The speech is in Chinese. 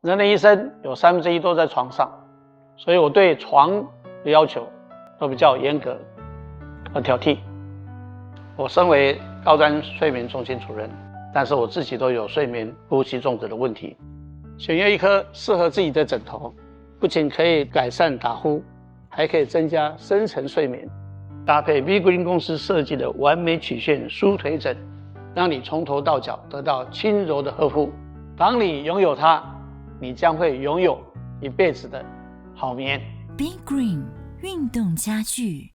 人的一生有1/3都在床上，所以我对床的要求都比较严格和挑剔。我身为高专睡眠中心主任，但是我自己都有睡眠呼吸中止的问题。选用一颗适合自己的枕头，不仅可以改善打呼，还可以增加深层睡眠。搭配 V-Green 公司设计的完美曲线舒腿枕，让你从头到脚得到轻柔的呵护。当你拥有它，你将会拥有一辈子的好眠。V-Green 运动家具。